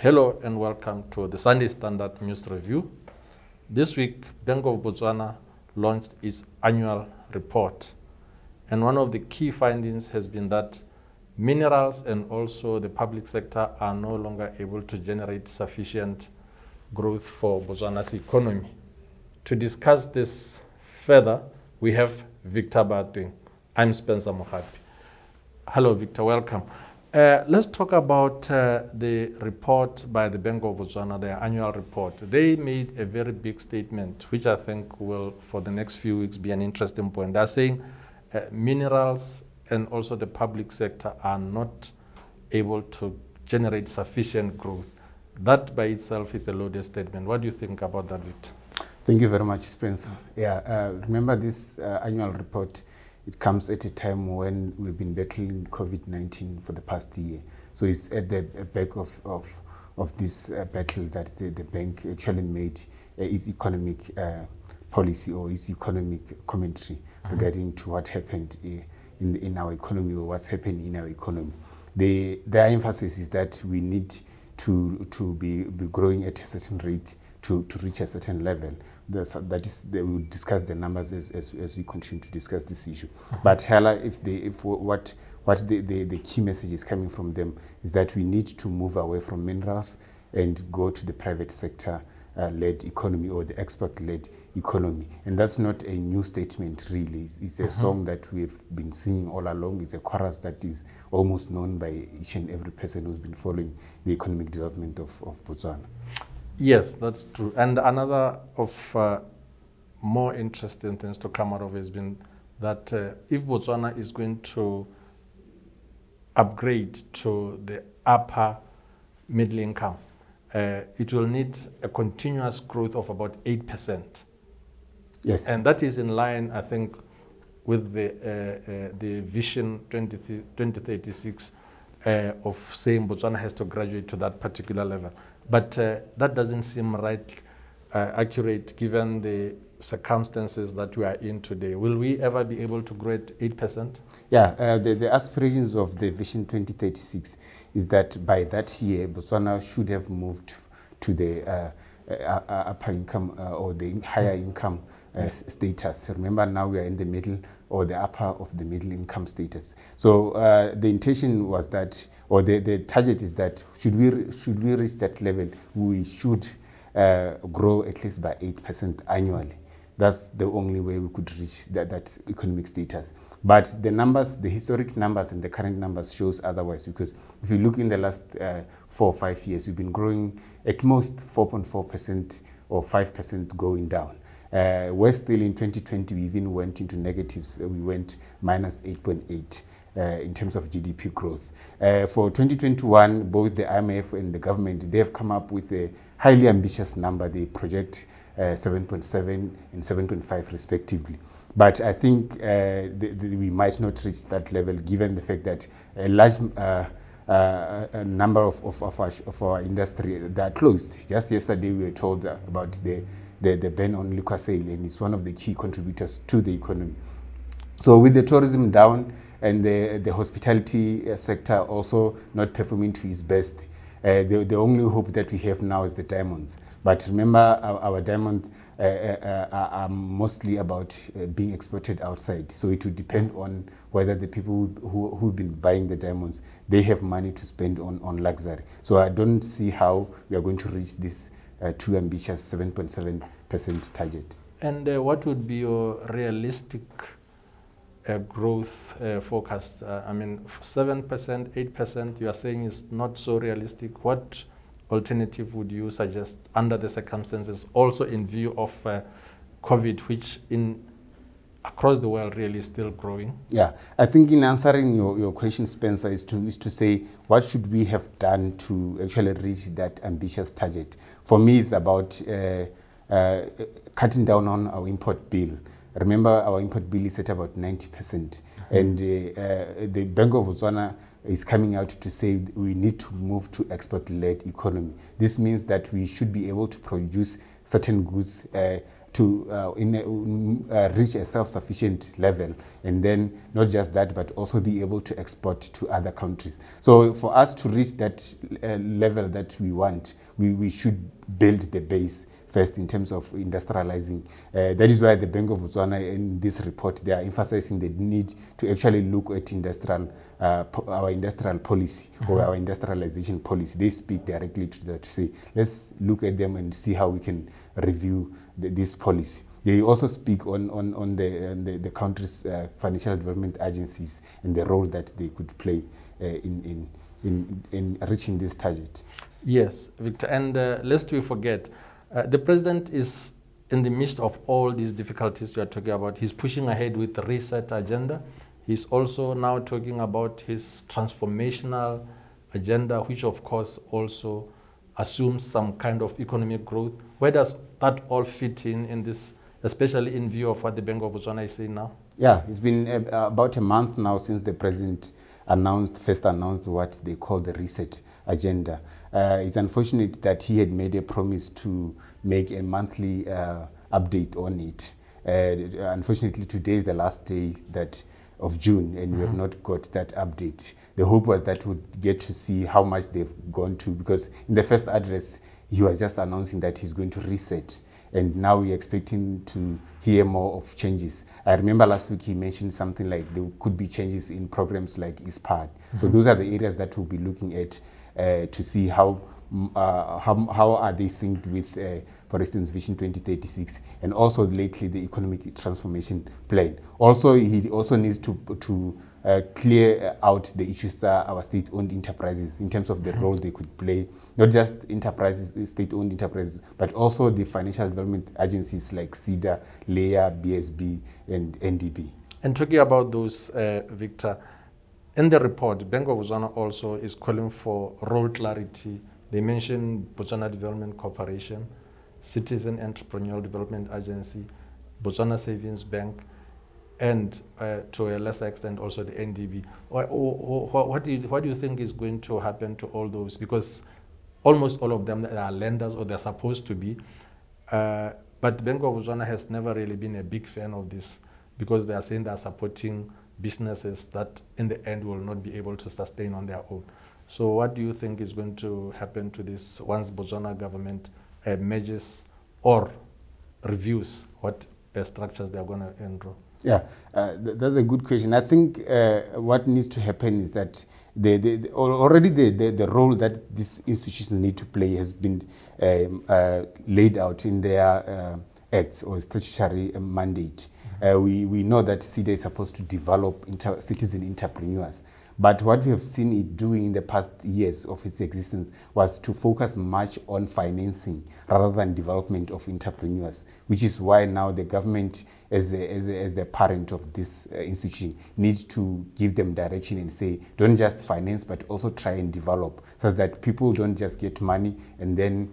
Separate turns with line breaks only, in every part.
Hello and welcome to the Sunday Standard News Review. This week, Bank of Botswana launched its annual report. And one of the key findings has been that minerals and also the public sector are no longer able to generate sufficient growth for Botswana's economy. To discuss this further, we have Victor Baatweng. I'm Spencer Mogapi. Hello, Victor, welcome. Let's talk about the report by the Bank of Botswana, their annual report. They made a very big statement, which I think will, for the next few weeks, be an interesting point. They're saying minerals and also the public sector are not able to generate sufficient growth. That by itself is a loaded statement. What do you think about that, Victor?
Thank you very much, Spencer. Remember this annual report, it comes at a time when we've been battling COVID-19 for the past year. So it's at the back of this battle that the bank actually made its economic policy or its economic commentary regarding to what happened in our economy or what's happening in our economy. Their emphasis is that we need to be growing at a certain rate to reach a certain level. They will discuss the numbers as we continue to discuss this issue. But Hela, what the key message is coming from them is that we need to move away from minerals and go to the private sector led economy or the export-led economy. And that's not a new statement, really. It's a song that we've been singing all along. It's a chorus that is almost known by each and every person who's been following the economic development of Botswana.
Yes, that's true. And another of more interesting things to come out of has been that if Botswana is going to upgrade to the upper middle income, it will need a continuous growth of about 8%.
Yes.
And that is in line, I think, with the Vision 2036 of saying Botswana has to graduate to that particular level. But that doesn't seem right, accurate, given the circumstances that we are in today. Will we ever be able to grow at 8%?
Yeah, the aspirations of the Vision 2036 is that by that year, Botswana should have moved to the upper income or the higher income status. Remember, now we are in the middle or the upper of the middle income status. So the intention was that, or the target is that, should we reach that level, we should grow at least by 8% annually. That's the only way we could reach that economic status. But the numbers, the historic numbers and the current numbers shows otherwise, because if you look in the last 4 or 5 years, we've been growing at most 4.4% or 5% going down. We're still in 2020, we even went into negatives. We went minus 8.8 in terms of GDP growth. For 2021, both the IMF and the government, they have come up with a highly ambitious number. They project 7.7 and 7.5 respectively. But I think we might not reach that level, given the fact that a large a number of our industry that are closed. Just yesterday we were told about the ban on liquor sale, and it's one of the key contributors to the economy. So with the tourism down and the hospitality sector also not performing to its best, the only hope that we have now is the diamonds. But remember, our diamonds are mostly about being exported outside. So it will depend on whether the people who've been buying the diamonds, they have money to spend on luxury. So I don't see how we are going to reach this too ambitious 7.7% target.
And what would be your realistic growth forecast? I mean, 7%, 8%, you are saying is not so realistic. What alternative would you suggest under the circumstances, also in view of COVID, which across the world really is still growing?
Yeah, I think in answering your question, Spencer, is to say, what should we have done to actually reach that ambitious target? For me, it's about cutting down on our import bill. Remember, our import bill is at about 90%. And the Bank of Botswana is coming out to say we need to move to export-led economy. This means that we should be able to produce certain goods to reach a self-sufficient level, and then not just that, but also be able to export to other countries. So for us to reach that level that we want, we should build the base first in terms of industrializing. That is why the Bank of Botswana in this report, they are emphasizing the need to actually look at our industrial policy or our industrialization policy. They speak directly to that, to say, let's look at them and see how we can review this policy. They also speak on the country's financial development agencies and the role that they could play in reaching this target.
Yes, Victor, and lest we forget, the president is in the midst of all these difficulties you are talking about. He's pushing ahead with the reset agenda. He's also now talking about his transformational agenda, which of course also assumes some kind of economic growth. Where does that all fit in this, especially in view of what the Bank of Botswana is saying now?
Yeah, it's been about a month now since the president first announced what they call the reset agenda. It's unfortunate that he had made a promise to make a monthly update on it. Unfortunately, today is the last day of June, and we have not got that update. The hope was that we'd get to see how much they've gone to, because in the first address, he was just announcing that he's going to reset. And now we're expecting to hear more of changes. I remember last week he mentioned something like there could be changes in programs like ISPAD. So those are the areas that we'll be looking at to see how are they synced with, for instance, Vision 2036, and also lately the economic transformation plan. Also, he also needs to clear out the issues that our state-owned enterprises, in terms of the role they could play, not just enterprises, state-owned enterprises, but also the financial development agencies like SEDA, LEA, BSB, and NDB.
And talking about those, Victor, in the report, Bank of Botswana also is calling for role clarity. They mention Botswana Development Corporation, Citizen Entrepreneurial Development Agency, Botswana Savings Bank, and to a lesser extent also the NDB. What do you think is going to happen to all those? Because almost all of them are lenders, or they're supposed to be. But Bank of Botswana has never really been a big fan of this, because they are saying they are supporting businesses that in the end will not be able to sustain on their own. So what do you think is going to happen to this once Botswana government merges or reviews what structures they are going to enroll?
Yeah, that's a good question. I think what needs to happen is that already the role that these institutions need to play has been laid out in their acts or statutory mandate. We know that SEDA is supposed to develop citizen entrepreneurs. But what we have seen it doing in the past years of its existence was to focus much on financing rather than development of entrepreneurs, which is why now the government, as the parent of this institution, needs to give them direction and say, don't just finance, but also try and develop, so that people don't just get money and then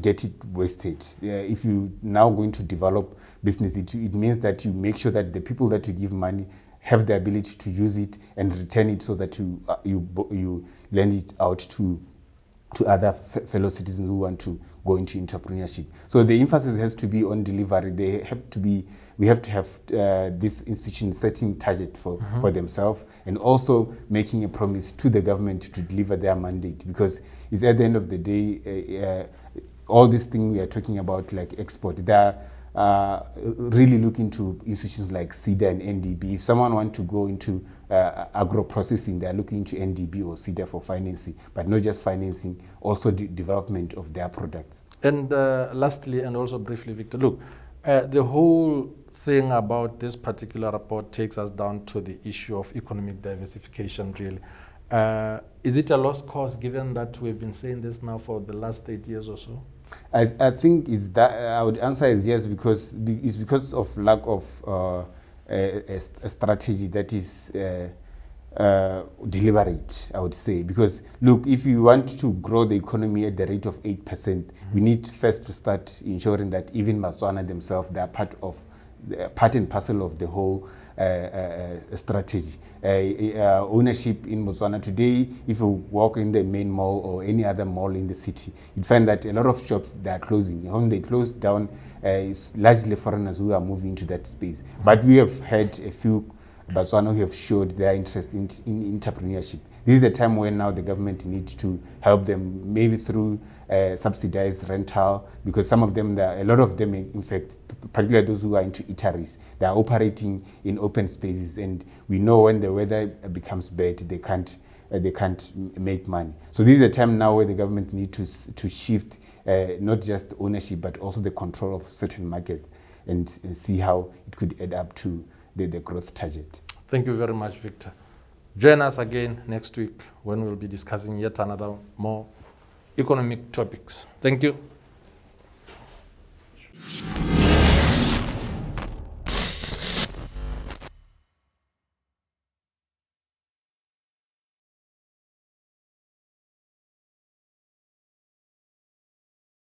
get it wasted. If you're now going to develop business, it means that you make sure that the people that you give money have the ability to use it and return it, so that you lend it out to other fellow citizens who want to go into entrepreneurship. So the emphasis has to be on delivery. We have to have this institution setting target for themselves, and also making a promise to the government to deliver their mandate, because it's at the end of the day, all these things we are talking about, like export, they're really looking to institutions like SEDA and NDB. If someone wants to go into agro-processing, they're looking into NDB or SEDA for financing, but not just financing, also the development of their products.
And lastly, and also briefly, Victor, look, the whole thing about this particular report takes us down to the issue of economic diversification, really. Is it a lost cause, given that we've been saying this now for the last 8 years or so?
I think I would answer is yes, because it's because of lack of a strategy that is deliberate, I would say. Because look, if you want to grow the economy at the rate of 8%, we need first to start ensuring that even Botswana themselves, they are part and parcel of the whole strategy. Ownership in Botswana today, if you walk in the main mall or any other mall in the city, you'd find that a lot of shops that are closing. When they close down, it's largely foreigners who are moving into that space. But we have had a few Botswana who have showed their interest in entrepreneurship. This is the time when now the government needs to help them, maybe through subsidized rental, because some of them, a lot of them, in fact, particularly those who are into eateries, they are operating in open spaces, and we know when the weather becomes bad, they can't make money. So this is the time now where the government needs to shift not just ownership but also the control of certain markets and see how it could add up to the growth target.
Thank you very much, Victor. Join us again next week when we'll be discussing yet another more economic topics. Thank you.